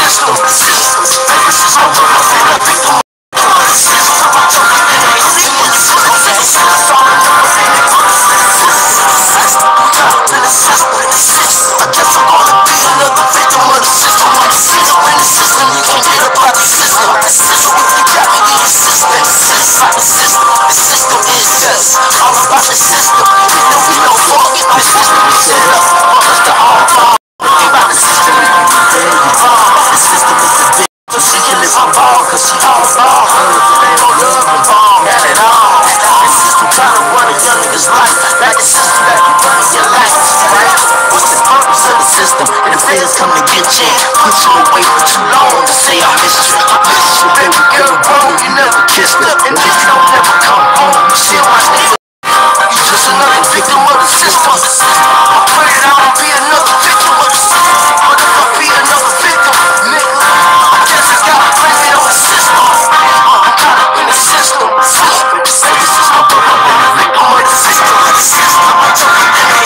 system. This is my world, I'm a victim of the system. I'm talking in the system. I guess I'm gonna be another victim of the system. I'm a sinner in the system. You can't get up out the system. The system, you got me in your system. The system is just all about the system. We don't forget the system we set up. Us to all fall. About the system. The system is a bitch. So she can live her ball, cause she all ball. They don't love her ball, not at all. The system trying to run a young nigga's life. Like the system that you run your life, right? What's the purpose of the system? And the feds come to get you. Put you away for too long to say I missed you. Missed you, baby girl, wrong, you never kissed her. And if you don't never come home, you still my nigga. You just another victim of the system. I pray that I won't be another victim of the system. But if I be another victim, nigga, I guess I gotta blame it on the system. I'm caught up in the system. This is my book, I'm a victim of the system. I'm talking in the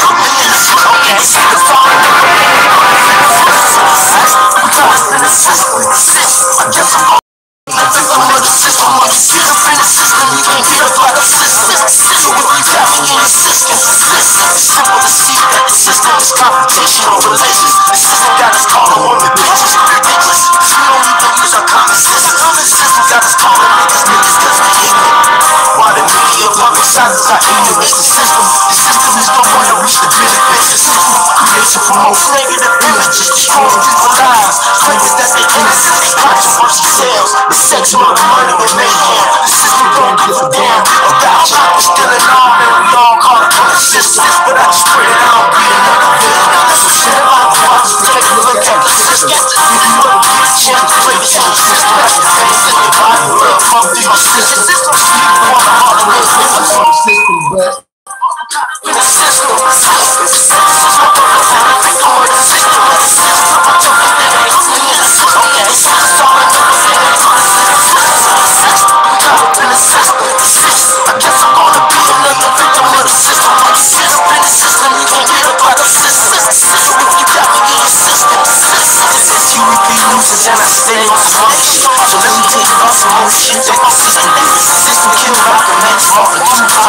system. Okay, see the phone. I'm caught up in the system. I guess I'm a victim of the system. I'm get up in the system. You can't get up out of the system. You got me in the system. Simple to see that the system is confrontational religious. The system got us calling women bitches. Ridiculous. We don't even use our common sense. The system got us calling niggas cause we ignorant. While the media publicizes our ignorance, the system is the one that reach the benefits. The system creation promotes negative images, destroying people's lives. Claiming that they innocent, controversy sells. The sex, murder, money, and mayhem. The system don't give a damn about you. We're still in all, and we all call it the system. But I just pray that I don't be another villain. So shit about the watch, take a look at the system. You know the real chance to play this on the system. That's the face in your body, blood pump through your system. Sleep on the heart of the system, but in the system. This is my purpose, and I think I'm with the system. I'm talking in the system. Okay, it's all another thing. I'm caught up in the system. I guess I'm gonna be another victim of the system. I'm set up in the system. You can't get up out the system. You got me in your system. This is huey, nusense, and I stay on some other shit. So let me tell you about some more shit that the system did. The system killed Malcolm X, Martin Luther King,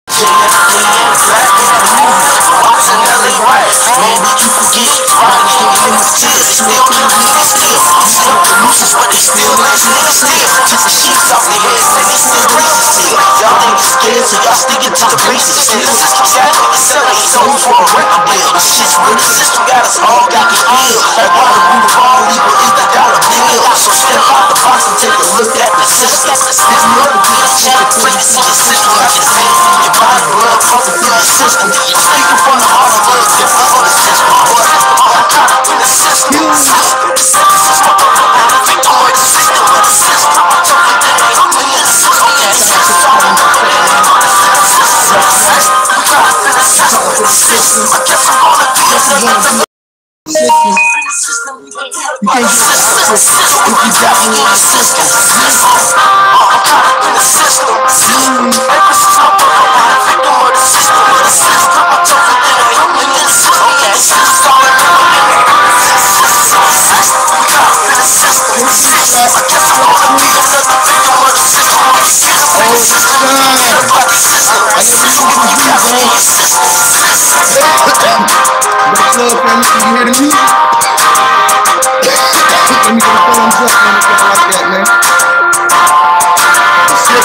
JFK, and the black man movement. Watching LA riots, man, did you forget? Rodney King and his tears, they still kill niggas still. You still the nuisance, but they still lynch niggas still. Took the sheets off their heads, and they still racist still. Y'all think it's scared, so y'all sticking to the basics still. The system got niggas selling souls for a record deal. The shit's real, the system got us all got the feel. Like why the root of all evil is the dollar bill. So step out the box and take a look at the system. This murder be a chance to play this in your system. Got your veins in your body, blood pumping through your system. You're speaking from the heart of love, different from the system. I'm caught up in the system. This is my purpose, and I think I'm with the system. I'm talking in the system. Okay, it's all another thing. I'm caught up in the system. I guess I'm gonna be another system. You can't get the system if you got me in the system. I'm caught up in the system. This is my purpose, and I think I'm with the system. I'm talking in the system. Okay, it's all another thing. I'm caught up in the system. I guess I'm gonna be another victim of the system. I'm get up in the system. Get up out the system. You got me in your system. What's up, family? Can you hear the music? Let me get a thumbs up, man. Like that, man. That's it.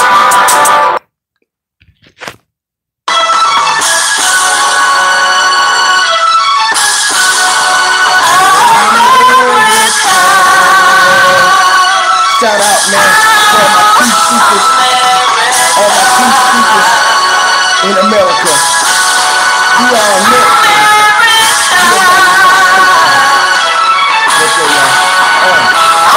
Shout out, man, to all my peacekeepers in America. You are next.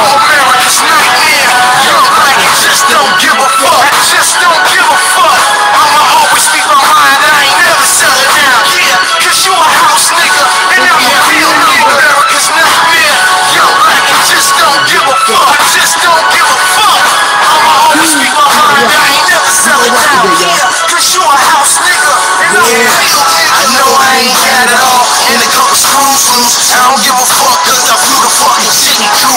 America's nightmare. Young like it just don't give a fuck. Just don't give a fuck. I'ma always speak my mind. I ain't never sell it down. Yeah, cause you a house nigga and I'm a real nigga. America's nightmare. Young like it just don't give a fuck. Just don't give a fuck. I'ma always speak my mind. I ain't never sell it down. Yeah, cause you a house nigga and I'm a real nigga. I know I ain't got it all and a couple screws loose. I don't give a fuck cause I blew the fucking city too.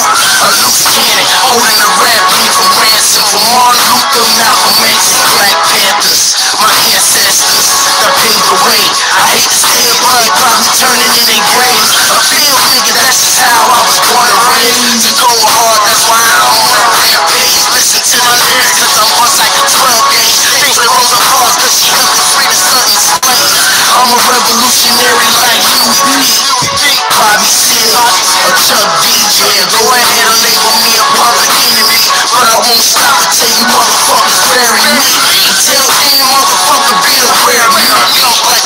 won't stop until you motherfuckers bury me. Until any motherfucker be aware of me.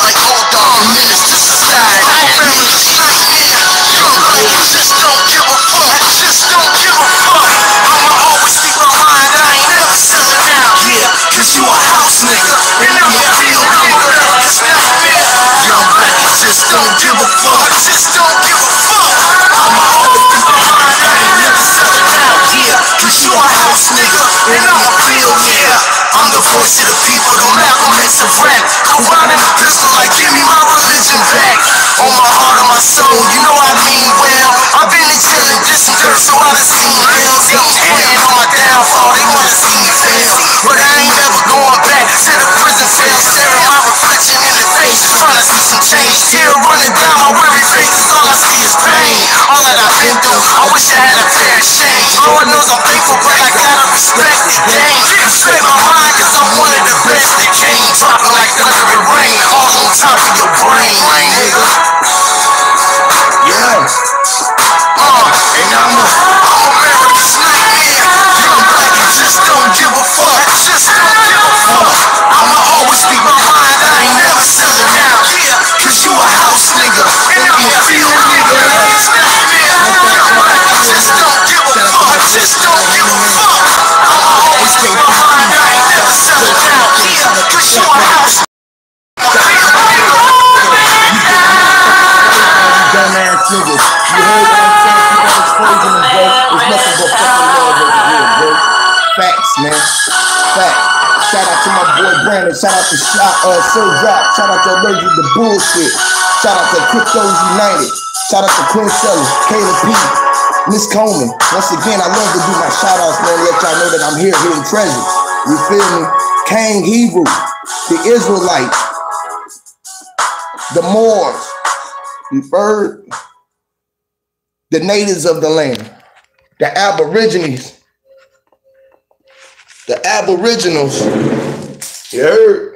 Like old dog and menace to society. Just don't give a fuck. Just don't give a fuck. I'ma always keep my mind. I ain't never selling out. Yeah, cause you a house nigga. And I'm a real nigga. Young black, just don't give a fuck. Just don't give a fuck. I'ma always keep my mind. I ain't never selling out. Yeah, cause you a house nigga. And I'm a real nigga. I'm the voice of the people. Don't Malcolm X of rap. Go round in a pistol like give me my religion back. On my heart and my soul, you know I mean well. I've been in jail and did some dirt, so I done seen hell. They hating on my downfall, they wanna see me fail. But I ain't never going back to the prison cell. Staring my reflection in the face, trying to see some change. Tear running down my weary face, cause all I see is pain. All that I've been through, I wish I had a pair of shame. Lord knows I'm thankful, but I gotta respect the game. Respect my mind, cause I'm one of the best that came. Dropping like thunder and rain, all on top of your brain, nigga. Yeah. And I'm America's nightmare. Young black and just don't give a fuck. Just don't give a fuck. I'ma always keep my mind. I ain't never selling out. Yeah, cause you a house nigga. And I'm a real nigga. Young black and just don't give a fuck. Just don't give a fuck. I'ma always keep my mind. I ain't never selling out. Yeah, cause you a house nigga. Dumbass niggas. You heard what I'm saying? Keep on exposing them, bro. It's nothing but fucking love over here, bro. Facts, man. Facts. Shout out to my boy Brandon. Shout out to Sir Drop. Shout out to Allergic to Bullshit. Shout out to Cryptos United. Shout out to Quinn Sellers, Caleb P, Miss Coleman. Once again, I love to do my shout outs, man. Let y'all know that I'm here, hidden treasure. You feel me? Cain Hebrew, the Israelites, the Moors. You heard? The natives of the land, the Aborigines, the Aboriginals. You heard?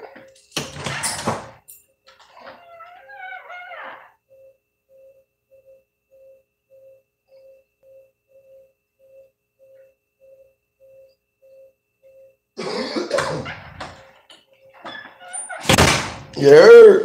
You heard?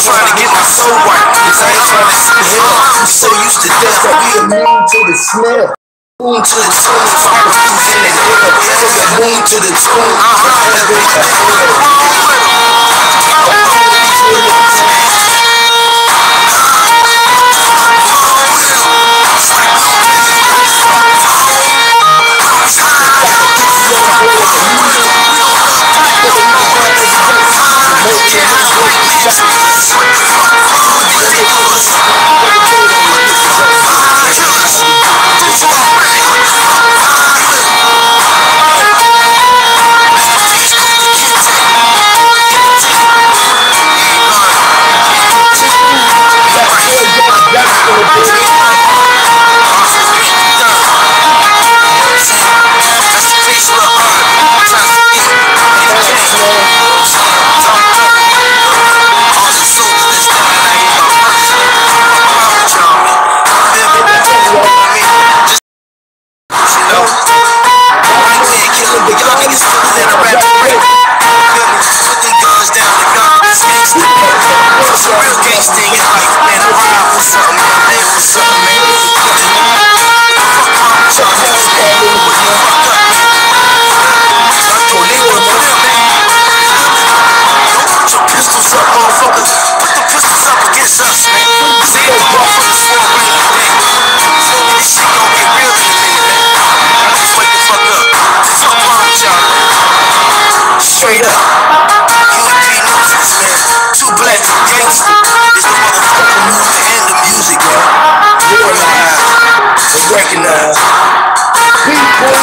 trying to get my soul right, cause I ain't trying to sit here. I'm so used to death. We immune to the smell. Boom to the tune, fuck the food in the air. Boom to the tune, straight up. Huey, nusense, man. Two black gangsters. It's the motherfucking movement and the music, man. Realize and recognize. People,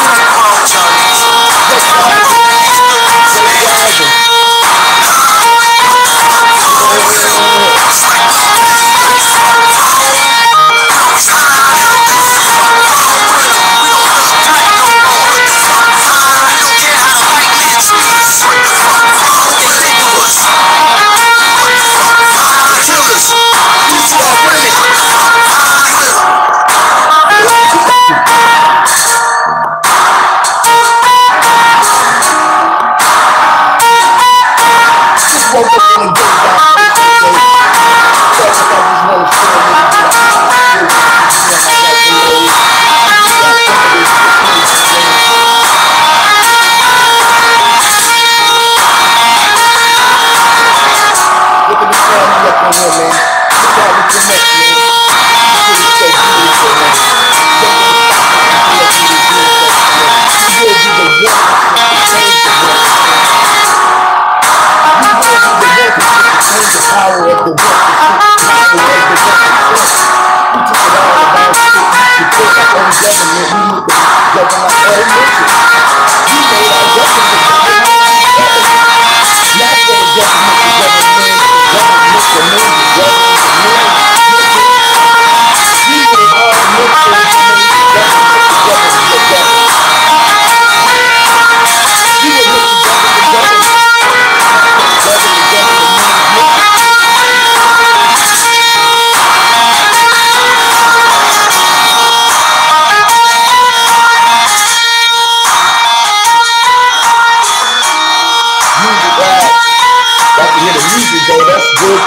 that's good.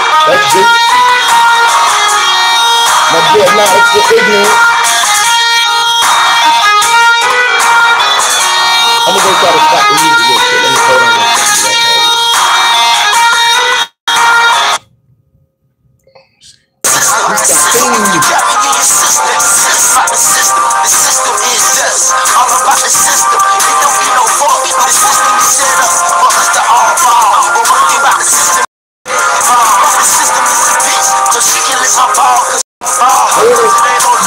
My boy, now it's for ignorant. I'm gonna go try to stop the music real quick. Let me hold on one second. The system is just all about the system. It don't be no fault. The system is set up for us to all fall. We're working about the system. The system is a bitch, so she can let my ball.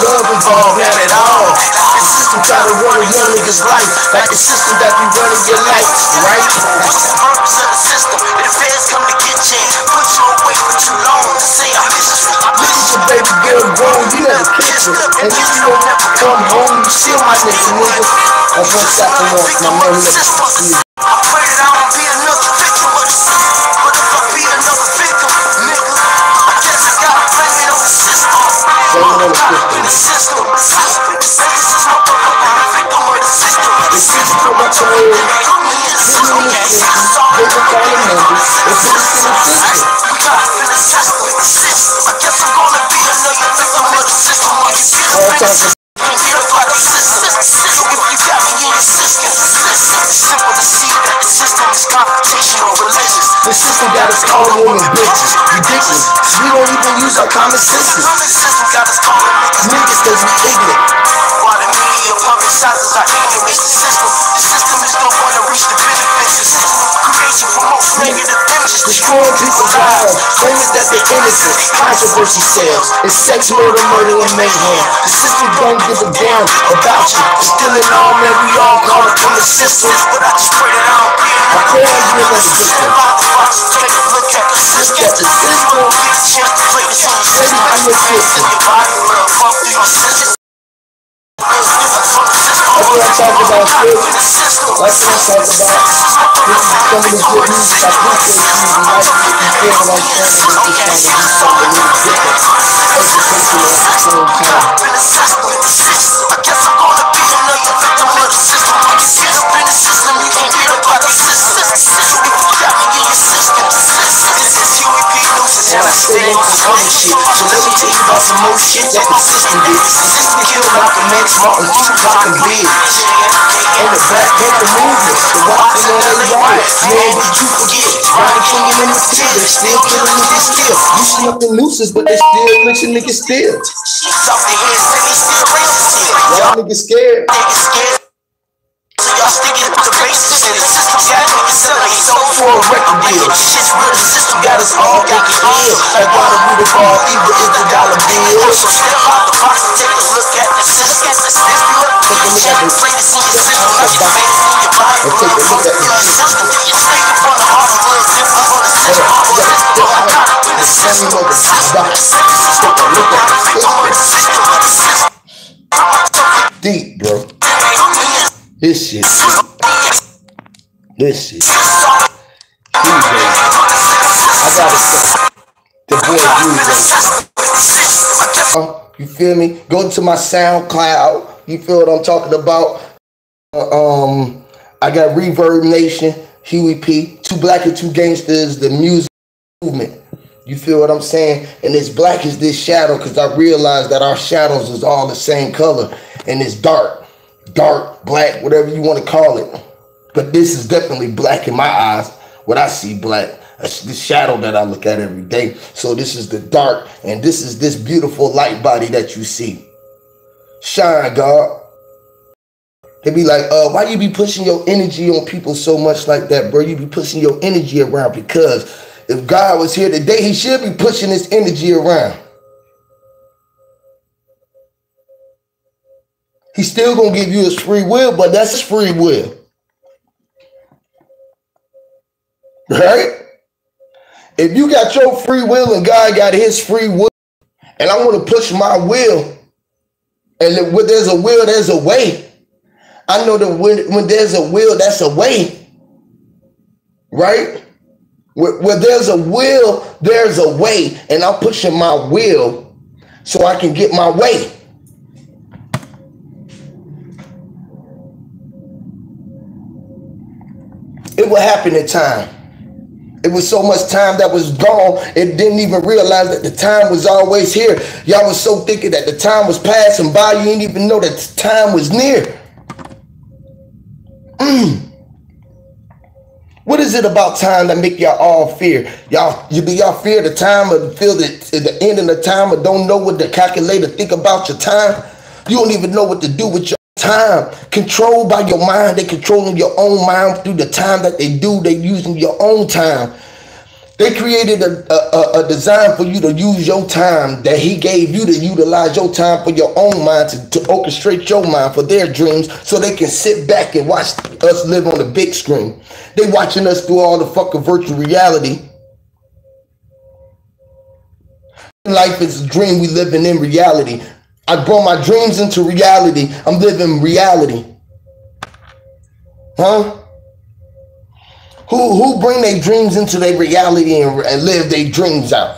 Love is all that at all. The system try to run a young nigga's life, like the system that be running your life, right? What's the purpose of the system? If the feds come to get you, put you away for too long. Say I miss you. Look at your baby girl grown, you never kiss her. And if you don't ever come home, you still my nigga. That's one shot for one, my man who never see you. I pray that I won't be another victim of the system. But if I be another victim, nigga, I guess I gotta blame it on the system. The system. The system come up to me, give me the system, they can call it numbers, it's in the system. talking. Simple to see that the system is confrontational, religious. The system got us calling women bitches. Ridiculous. We don't even use our common senses. The system got us calling Niggas cause we ignorant. while the media publicizes our ignorance. The system is the one to reach the benefits. The system creates and promotes negative images. Destroying people's lives, claiming that they're innocent. Controversy sells. It's sex, murder, and mayhem. The system don't give a damn about you. Stealing all man, we all call it from the system. But I just pray that I don't be I pray on you as a victim. Take a look at the system. Look at the system. Get a chance to play this on the system. Play it on your system. Your body will bump through your system. That's what I'm talking about, sis. That's what I'm talking about. This is some of the good music. I appreciate you. You like it. You feel what I'm saying. We're just trying to do something a little different. Educational at the same time. I guess I'm gonna be another victim of the system. When you get up in the system, you can hear about the system. You got me in your system. This is huey nusense, And I stay on some other shit. So let me tell you about some more shit that the system did. The system killed Malcolm X, Martin, Tupac, and Big. And the Black Panther movement, the Rock and LA riots. Man, did you forget? Rodney King and them still, they still killing niggas still. Loosen up the nooses, but they still lynching niggas still. off the head, say they still racist here. Y'all niggas scared. Niggas scared. So y'all sticking with the basic shit. The system got niggas selling so For a record deal. shit's real. The system Got us all thinking ill. Like why the root of all evil is the dollar bill. So step out the box and take a look at the system. If you look at the system, play this in your system. Like your face in your body. And take a look at the Your system. system. You take it from the heart of the system. For the system. For the system. I got it in the system. Take a look at the system. Deep, bro. This shit. This shit. I gotta say, the boy you feel me? Go to my SoundCloud. You feel what I'm talking about? I got Reverb Nation, Huey P, Two Black and Two Gangsters, the music movement. You feel what I'm saying? And as black as this shadow, because I realized that our shadows is all the same color, and it's dark, black, whatever you want to call it. But this is definitely black in my eyes. What I see black, that's the shadow that I look at every day. So this is the dark, and this is this beautiful light body that you see. Shine, God. They be like, why you be pushing your energy on people so much like that, bro? You be pushing your energy around, because if God was here today, he should be pushing his energy around. He's still gonna give you his free will, but that's his free will. Right? If you got your free will and God got his free will, and I want to push my will, and when there's a will, there's a way. I know that when there's a will, that's a way. Right? Where there's a will, there's a way. And I'm pushing my will so I can get my way. It will happen in time. It was so much time that was gone, it didn't even realize that the time was always here. Y'all was so thinking that the time was passing by, you didn't even know that the time was near. What is it about time that make y'all all fear? Y'all fear the time, or feel the end of the time, or don't know what to calculate or think about your time? You don't even know what to do with your time. Controlled by your mind. They controlling your own mind through the time that they do. They using your own time. They created a design for you to use your time that he gave you to utilize your time for your own mind, to orchestrate your mind for their dreams, so they can sit back and watch us live on the big screen. They watching us through all the fucking virtual reality. Life is a dream, we living in reality. I brought my dreams into reality. I'm living reality. Huh? Who bring their dreams into their reality and live their dreams out?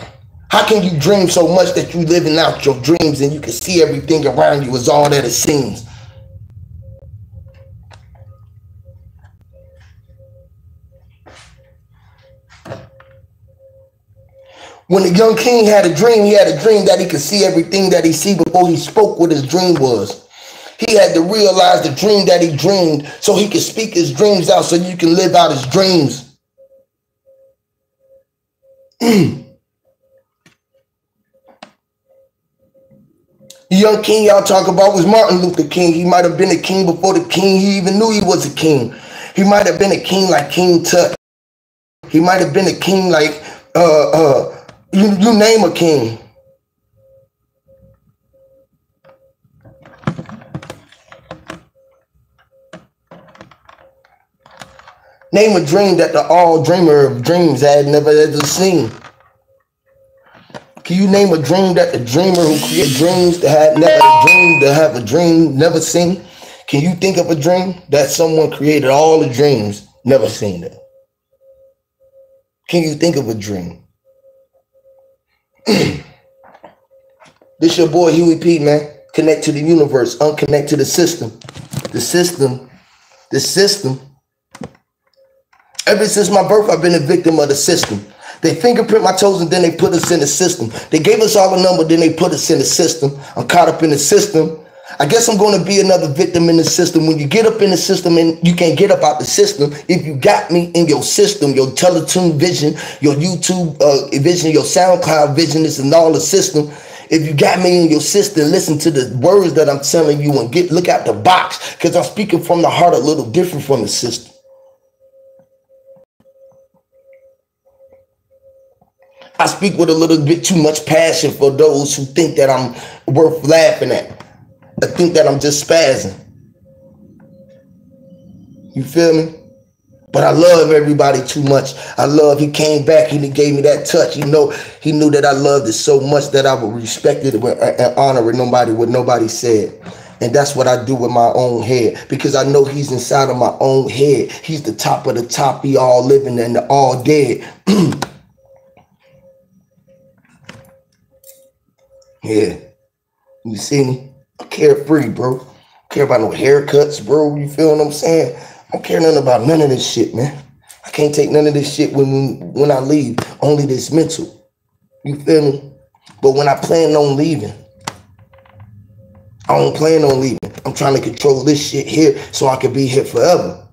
How can you dream so much that you living out your dreams and you can see everything around you is all that it seems? When the young king had a dream, he had a dream that he could see everything that he see before he spoke what his dream was. He had to realize the dream that he dreamed so he could speak his dreams out so you can live out his dreams. The young king y'all talk about was Martin Luther King. He might have been a king before the king he even knew he was a king. He might have been a king like King Tut. He might have been a king like you name a king. Name a dream that the all dreamer of dreams had never ever seen. Can you name a dream that the dreamer who created dreams that had never dreamed to have a dream never seen? Can you think of a dream that someone created all the dreams, never seen it? Can you think of a dream? This your boy Huey P, man. Connect to the universe, unconnect to the system. The system. Ever since my birth, I've been a victim of the system. They fingerprint my toes and then they put us in the system. They gave us all a number, then they put us in the system. I'm caught up in the system. I guess I'm going to be another victim in the system. When you get up in the system and you can't get up out the system, if you got me in your system, your Teletoon vision, your YouTube vision, your SoundCloud vision is in all the system. If you got me in your system, listen to the words that I'm telling you and look out the box, because I'm speaking from the heart a little different from the system. I speak with a little bit too much passion for those who think that I'm worth laughing at. I think that I'm just spazzing. You feel me? But I love everybody too much. I love he came back, he gave me that touch. He knew that I loved it so much that I would respect it and honor it what nobody said. And that's what I do with my own head, because I know he's inside of my own head. He's the top of the top. He all living and the all dead. Yeah. You see me? I'm carefree, bro. Don't care about no haircuts, bro. You feel what I'm saying? I don't care nothing about none of this shit, man. I can't take none of this shit when I leave. Only this mental. You feel me? But when I plan on leaving, I don't plan on leaving. I'm trying to control this shit here so I can be here forever.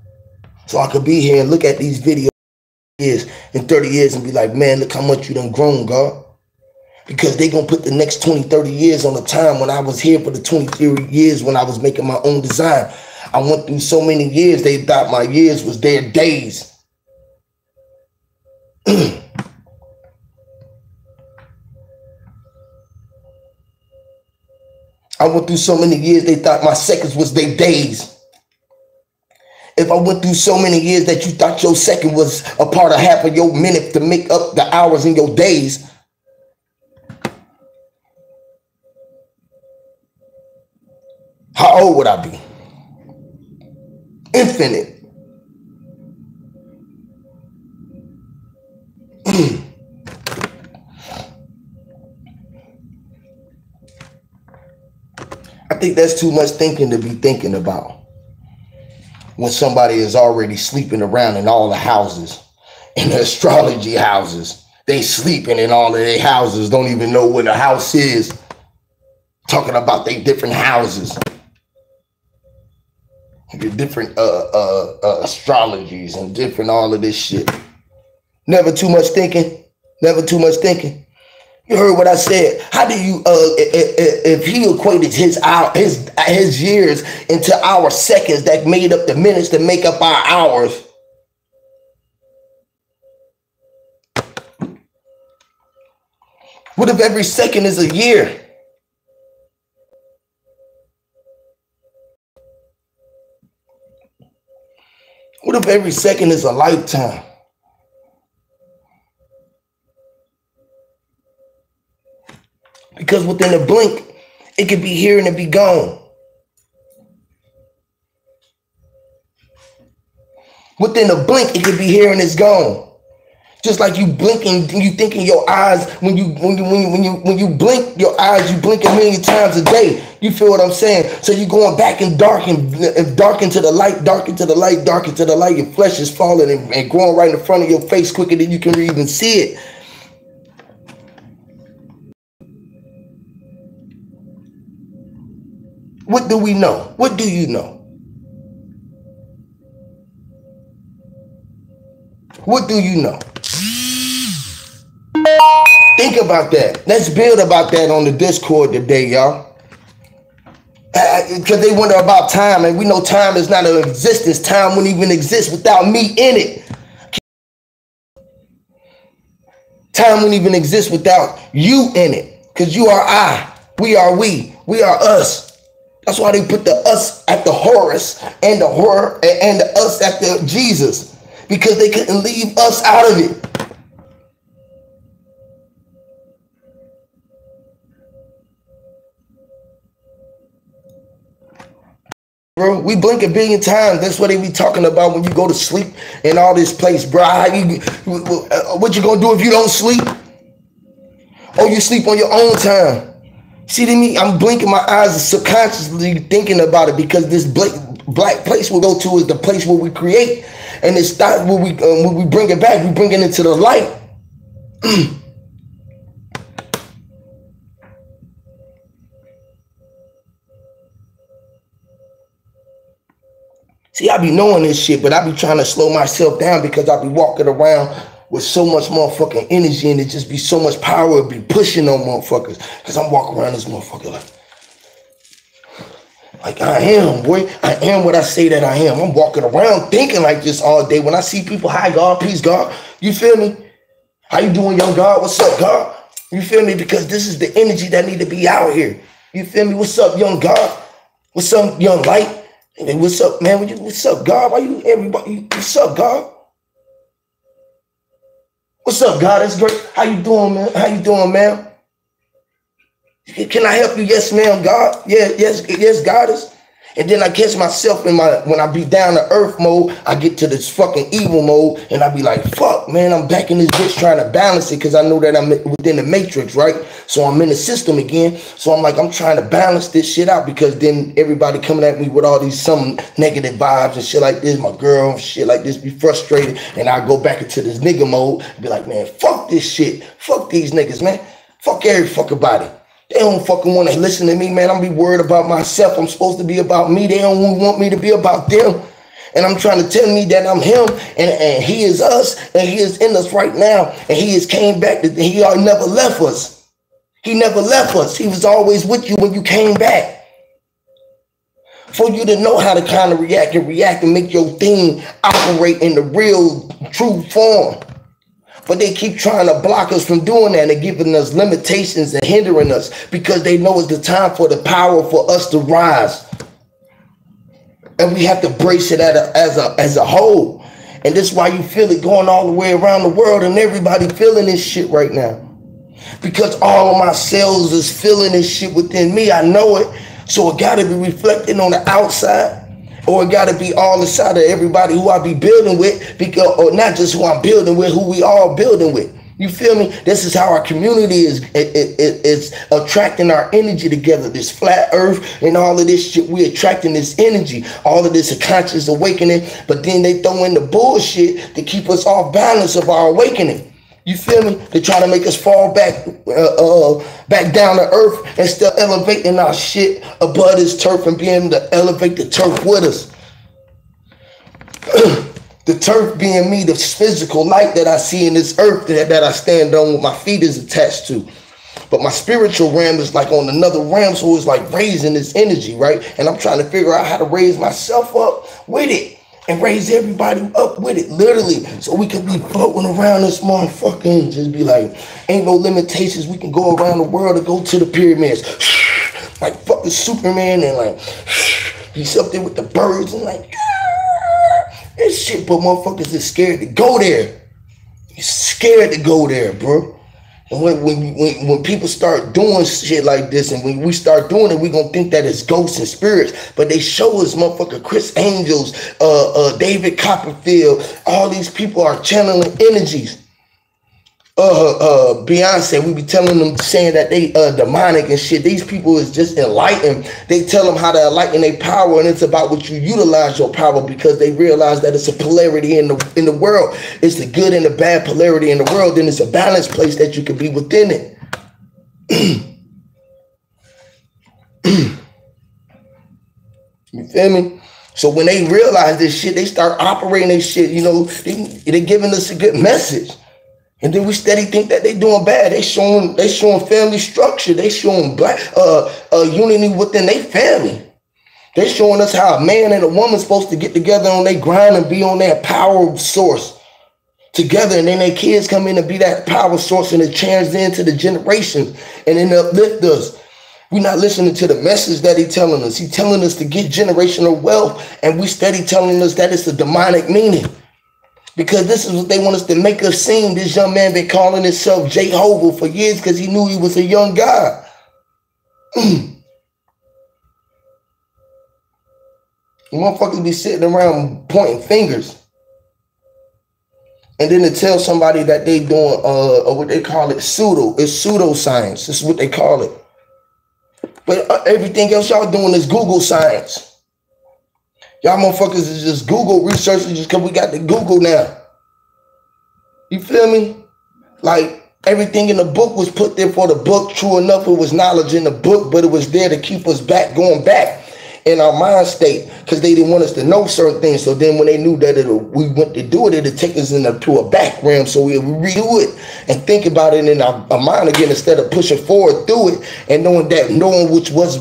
So I could be here and look at these videos in 30 years and be like, man, look how much you done grown, God. Because they going to put the next 20, 30 years on the time when I was here for the 20, 30 years when I was making my own design. I went through so many years, they thought my years was their days. I went through so many years, they thought my seconds was their days. If I went through so many years that you thought your second was a part of half of your minute to make up the hours in your days, how old would I be? Infinite. I think that's too much thinking to be thinking about when somebody is already sleeping around in all the houses, in the astrology houses. They sleeping in all of their houses, don't even know what a house is. Talking about they different houses. Different astrologies and different all of this shit. Never too much thinking. Never too much thinking. You heard what I said. How do you if he equated his years into our seconds that made up the minutes that make up our hours? What if every second is a year? What if every second is a lifetime? Because within a blink, it could be here and it be gone. Within a blink, it could be here and it's gone. Just like you blinking, you think in your eyes, when you blink your eyes, you blink a million times a day. You feel what I'm saying? So you're going back and dark into the light, dark into the light, dark into the light. Your flesh is falling and growing right in front of your face quicker than you can even see it. What do we know? What do you know? What do you know? Think about that. Let's build about that on the Discord today, y'all. Because they wonder about time, and we know time is not an existence. Time wouldn't even exist without me in it. Time wouldn't even exist without you in it. Because you are I. We are we. We are us. That's why they put the us at the Horus and the horror and the us at the Jesus. Because they couldn't leave us out of it. Bro, we blink a billion times. That's what they be talking about when you go to sleep in all this place, bro. What you gonna do if you don't sleep? Oh, you sleep on your own time. See to me, I'm blinking my eyes subconsciously thinking about it because this black place we'll go to is the place where we create, and it's not when we bring it back, we bring it into the light. See, I be knowing this shit, but I be trying to slow myself down because I be walking around with so much motherfucking energy and it just be so much power, it be pushing on motherfuckers. Because I'm walking around this motherfucker like I am, boy. I am what I say that I am. I'm walking around thinking like this all day. When I see people, hi God, peace God, you feel me? How you doing, young God? What's up, God? You feel me? Because this is the energy that need to be out here. You feel me? What's up, young God? What's up, young light? Hey, what's up, man? What's up, God? Why you everybody? What's up, God? What's up, God? That's great. How you doing, man? How you doing, man? Can I help you? Yes, ma'am, God. Yeah, yes, goddess. And then I catch myself when I be down to earth mode, I get to this fucking evil mode, and I be like, fuck, man, I'm back in this bitch trying to balance it because I know that I'm within the matrix, right? So I'm in the system again. So I'm like, I'm trying to balance this shit out because then everybody coming at me with all these some negative vibes and shit like this, my girl, shit like this, be frustrated, and I go back into this nigga mode and be like, man, fuck this shit. Fuck these niggas, man. Fuck every fucking body. They don't fucking want to listen to me, man. I'm be worried about myself. I'm supposed to be about me. They don't want me to be about them. And I'm trying to tell me that I'm him and he is us and he is in us right now. And he has came back. He never left us. He never left us. He was always with you when you came back. For you to know how to kind of react and make your thing operate in the real, true form. But they keep trying to block us from doing that and giving us limitations and hindering us because they know it's the time for the power for us to rise. And we have to brace it as a whole. And this is why you feel it going all the way around the world and everybody feeling this shit right now. Because all of my cells is feeling this shit within me. I know it. So it got to be reflecting on the outside. Or it got to be all inside of everybody who I be building with, because, or not just who I'm building with, who we all building with. You feel me? This is how our community is attracting our energy together. This flat earth and all of this shit, we attracting this energy. All of this conscious awakening, but then they throw in the bullshit to keep us off balance of our awakening. You feel me? They try to make us fall back down to earth and still elevating our shit above this turf and being able to elevate the turf with us. The turf being me, the physical light that I see in this earth that I stand on with my feet is attached to. But my spiritual realm is like on another realm, so it's like raising this energy, right? And I'm trying to figure out how to raise myself up with it. And raise everybody up with it, literally, so we can be floating around this motherfucker and just be like, ain't no limitations. We can go around the world and go to the pyramids, like fucking Superman, and like he's up there with the birds and like this shit. But motherfuckers is scared to go there. You're scared to go there, bro. And when people start doing shit like this, and when we start doing it, we gonna think that it's ghosts and spirits. But they show us motherfucker Chris Angels, David Copperfield, all these people are channeling energies. Beyonce, we be telling them, saying that they demonic and shit. These people is just enlightened. They tell them how to enlighten their power, and it's about what you utilize your power, because they realize that it's a polarity in the world. It's the good and the bad polarity in the world. Then it's a balanced place that you can be within it. You feel me? So when they realize this shit, they start operating this shit, you know, they giving us a good message. And then we steady think that they doing bad. They showing family structure. They showing black unity within their family. They showing us how a man and a woman supposed to get together on their grind and be on their power source together, and then their kids come in and be that power source, and it transcends into the generations and then uplift us. We're not listening to the message that he's telling us. He's telling us to get generational wealth, and we steady telling us that it's a demonic meaning. Because this is what they want us to make us seem. This young man been calling himself Jehovah for years because he knew he was a young God. Motherfuckers be sitting around pointing fingers. And then to tell somebody that they doing what they call it it's pseudoscience. This is what they call it. But everything else y'all doing is Google science. Y'all motherfuckers is just Google researching just because we got the Google now. You feel me? Like everything in the book was put there for the book. True enough, it was knowledge in the book, but it was there to keep us going back in our mind state because they didn't want us to know certain things. So then when they knew that we went to do it, it'd take us into a back realm. So we redo it and think about it in our mind again instead of pushing forward through it and knowing which was,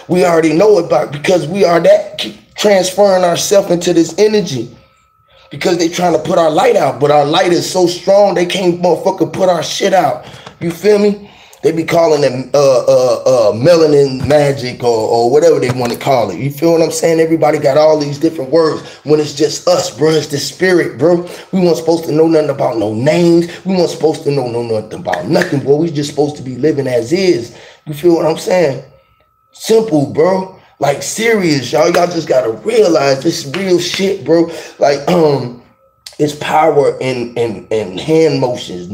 we already know about because we are that keep transferring ourselves into this energy because they trying to put our light out, but our light is so strong they can't motherfucker put our shit out. You feel me? They be calling it melanin magic or whatever they want to call it. You feel what I'm saying? Everybody got all these different words when it's just us, bro. It's the spirit, bro. We weren't supposed to know nothing about no names. We weren't supposed to know nothing about nothing, bro. We just supposed to be living as is. You feel what I'm saying? Simple, bro. Like serious, y'all. Y'all just gotta realize this is real shit, bro. Like, it's power in hand motions,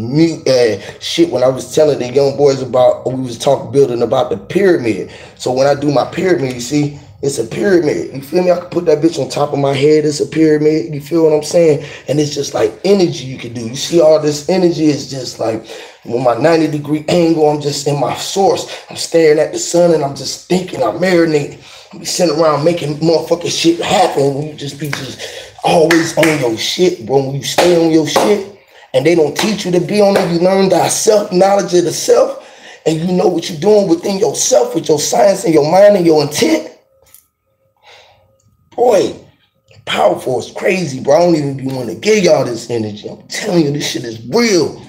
shit. When I was telling the young boys about, we was building about the pyramid. So when I do my pyramid, you see, it's a pyramid. You feel me? I can put that bitch on top of my head. It's a pyramid. You feel what I'm saying? And it's just like energy you can do. You see all this energy is just like, with my 90-degree angle, I'm just in my source. I'm staring at the sun and I'm just thinking, I'm marinating. I'm sitting around making motherfucking shit happen. When you just be always on your shit, bro. When you stay on your shit and they don't teach you to be on it, you learn thyself, knowledge of the self, and you know what you're doing within yourself with your science and your mind and your intent. Boy, powerful. It's crazy, bro. I don't even be wanting to give y'all this energy. I'm telling you, this shit is real.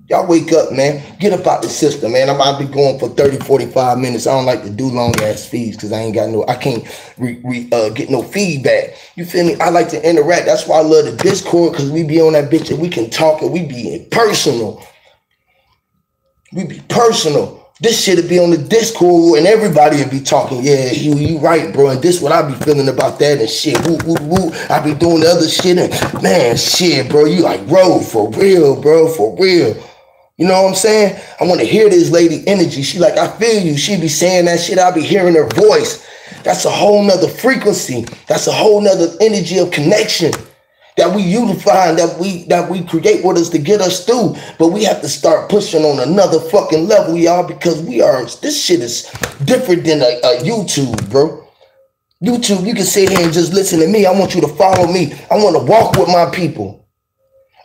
Y'all wake up, man. Get up out the system, man. I might be going for 30, 45 minutes. I don't like to do long ass feeds because I can't get no feedback. You feel me? I like to interact. That's why I love the Discord because we be on that bitch and we can talk and we be personal. We be personal. This shit'll be on the Discord and everybody will be talking. Yeah, you right, bro. And this what I be feeling about that and shit. Woo, woo, woo. I be doing the other shit and man, shit, bro. You like, bro, for real, bro, for real. You know what I'm saying? I want to hear this lady energy. She like, I feel you. She be saying that shit. I be hearing her voice. That's a whole nother frequency. That's a whole nother energy of connection that we unify and that we create with us to get us through. But we have to start pushing on another fucking level, y'all, because this shit is different than a YouTube, bro. YouTube, you can sit here and just listen to me. I want you to follow me. I want to walk with my people.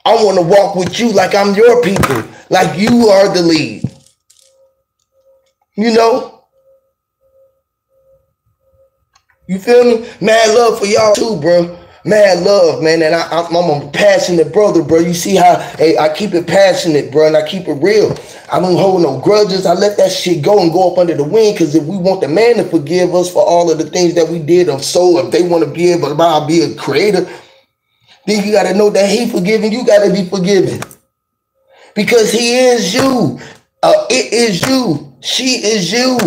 I want to walk with you like I'm your people, like you are the lead. You know? You feel me? Mad love for y'all too, bro. Mad love, man. And I'm a passionate brother, bro. You see how I keep it passionate, bro, and I keep it real. I don't hold no grudges. I let that shit go and go up under the wing because if we want the man to forgive us for all of the things that we did, if they want to be able to be a creator, then you got to know that he forgiving, you got to be forgiven. Because he is you. It is you. She is you.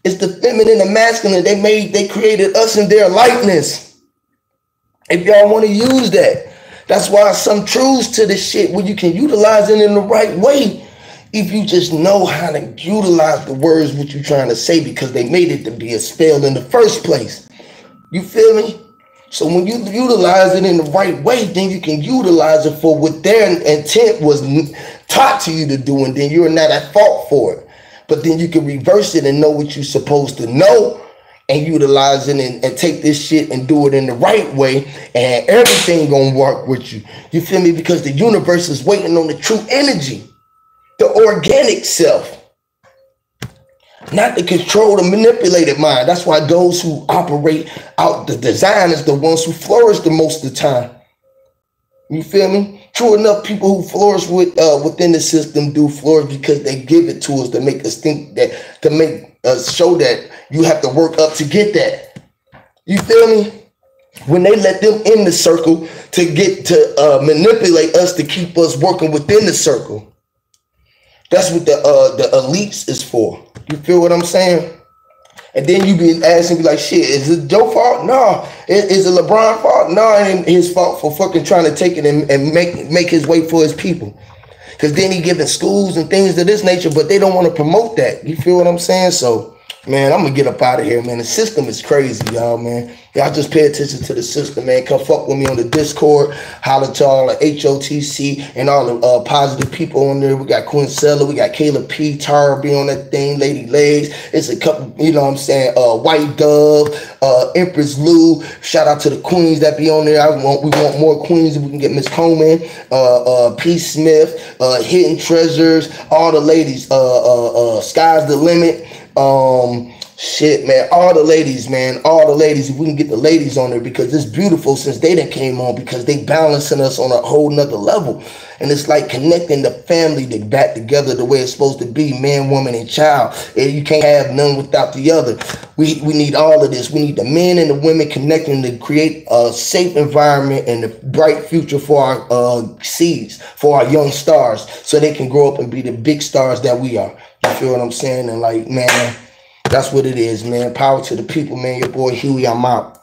It's the feminine and masculine. They created us in their likeness. If y'all want to use that. That's why some truths to this shit where you can utilize it in the right way. If you just know how to utilize the words what you're trying to say because they made it to be a spell in the first place. You feel me? So when you utilize it in the right way, then you can utilize it for what their intent was taught to you to do, and then you're not at fault for it. But then you can reverse it and know what you're supposed to know and utilize it and take this shit and do it in the right way, and everything gonna work with you. You feel me? Because the universe is waiting on the true energy, the organic self, not the controlled and manipulated mind. That's why those who operate out the design is the ones who flourish the most of the time. You feel me? True enough, people who flourish within the system do flourish because they give it to us to make us think that, to make us show that you have to work up to get that. You feel me? When they let them in the circle to get to manipulate us to keep us working within the circle. That's what the elites is for. You feel what I'm saying? And then you be asking, be like, shit, is it Joe fault? No. Is it LeBron fault? No, it ain't his fault for fucking trying to take it and make his way for his people. Because then he giving schools and things of this nature, but they don't want to promote that. You feel what I'm saying? So, man, I'm going to get up out of here, man. The system is crazy, y'all, man. Y'all just pay attention to the system, man. Come fuck with me on the Discord. Holler to all the HOTC and all the positive people on there. We got Quincella. We got Kayla P. Tara be on that thing. Lady Legs. It's a couple, you know what I'm saying? White Dove, Empress Lou. Shout out to the queens that be on there. We want more queens if we can get Miss Coleman, P. Smith, Hidden Treasures, all the ladies. Sky's the limit. Shit, man, all the ladies, man, all the ladies, if we can get the ladies on there, because it's beautiful since they done came on, because they balancing us on a whole nother level. And it's like connecting the family back together the way it's supposed to be, man, woman, and child. And you can't have none without the other. We need all of this. We need the men and the women connecting to create a safe environment and a bright future for our seeds, for our young stars, so they can grow up and be the big stars that we are. You feel what I'm saying? And like, man, that's what it is, man. Power to the people, man. Your boy Huey, I'm out.